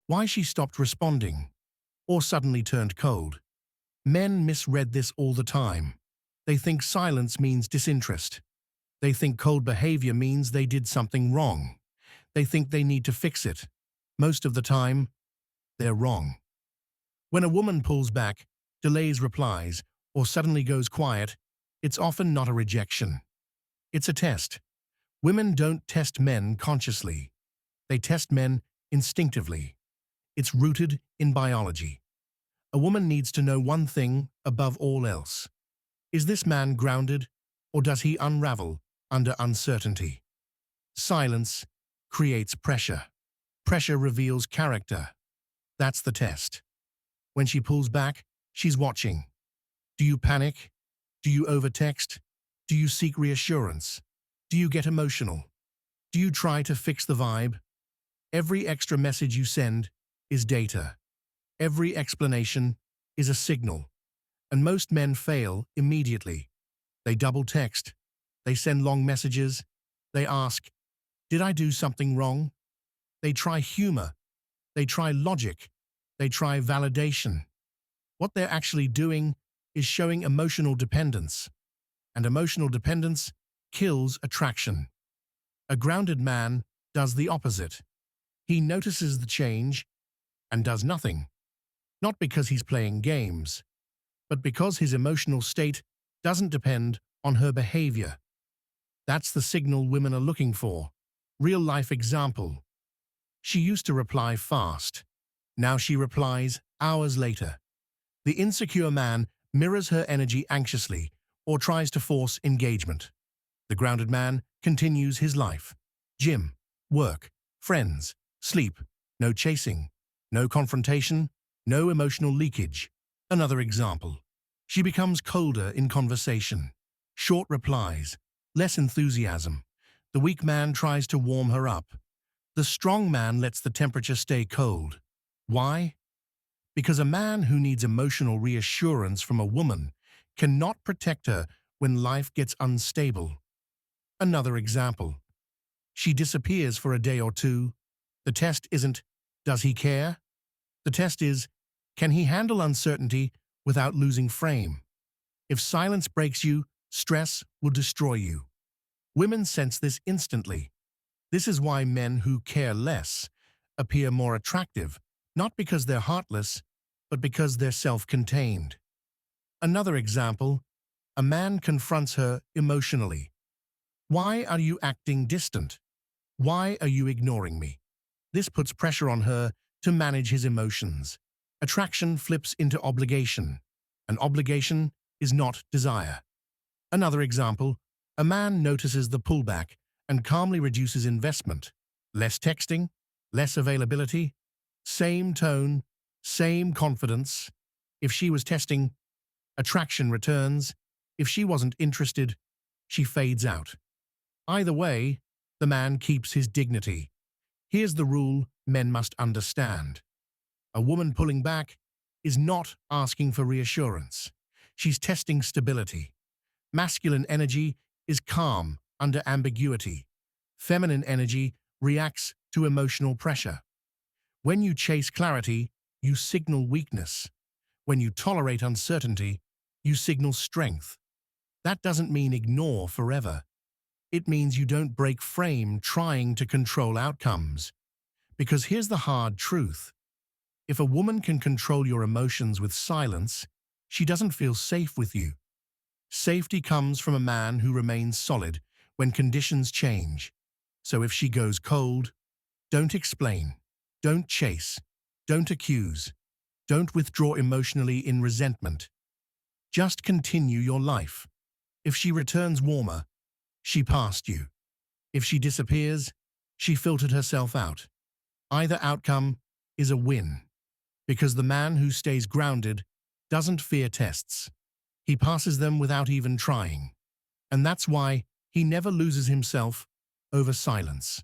why she stopped responding, or suddenly turned cold. Men misread this all the time. They think silence means disinterest. They think cold behavior means they did something wrong. They think they need to fix it. Most of the time, they're wrong. When a woman pulls back, delays replies, or suddenly goes quiet, it's often not a rejection. It's a test. Women don't test men consciously. They test men instinctively. It's rooted in biology. A woman needs to know one thing above all else. Is this man grounded, or does he unravel under uncertainty? Silence creates pressure. Pressure reveals character. That's the test. When she pulls back, she's watching. Do you panic? Do you overtext? Do you seek reassurance? Do you get emotional? Do you try to fix the vibe? Every extra message you send is data. Every explanation is a signal. And most men fail immediately. They double text. They send long messages. They ask, did I do something wrong? They try humor. They try logic. They try validation. What they're actually doing is showing emotional dependence. And emotional dependence kills attraction. A grounded man does the opposite. He notices the change and does nothing. Not because he's playing games, but because his emotional state doesn't depend on her behavior. That's the signal women are looking for. Real-life example. She used to reply fast. Now she replies hours later. The insecure man mirrors her energy anxiously or tries to force engagement. The grounded man continues his life. Gym, work, friends, sleep, no chasing, no confrontation, no emotional leakage. Another example. She becomes colder in conversation. Short replies, less enthusiasm. The weak man tries to warm her up. The strong man lets the temperature stay cold. Why? Because a man who needs emotional reassurance from a woman cannot protect her when life gets unstable. Another example. She disappears for a day or two. The test isn't, does he care? The test is, can he handle uncertainty without losing frame? If silence breaks you, stress will destroy you. Women sense this instantly. This is why men who care less appear more attractive, not because they're heartless, but because they're self-contained. Another example, a man confronts her emotionally. Why are you acting distant? Why are you ignoring me? This puts pressure on her to manage his emotions. Attraction flips into obligation. An obligation is not desire. Another example, a man notices the pullback and calmly reduces investment. Less texting, less availability, same tone, same confidence. If she was testing, attraction returns. If she wasn't interested, she fades out. Either way, the man keeps his dignity. Here's the rule men must understand. A woman pulling back is not asking for reassurance. She's testing stability. Masculine energy is calm under ambiguity. Feminine energy reacts to emotional pressure. When you chase clarity, you signal weakness. When you tolerate uncertainty, you signal strength. That doesn't mean ignore forever. It means you don't break frame trying to control outcomes. Because here's the hard truth. If a woman can control your emotions with silence, she doesn't feel safe with you. Safety comes from a man who remains solid when conditions change. So if she goes cold, don't explain, don't chase, don't accuse, don't withdraw emotionally in resentment. Just continue your life. If she returns warmer, she passed you. If she disappears, she filtered herself out. Either outcome is a win. Because the man who stays grounded doesn't fear tests. He passes them without even trying. And that's why he never loses himself over silence.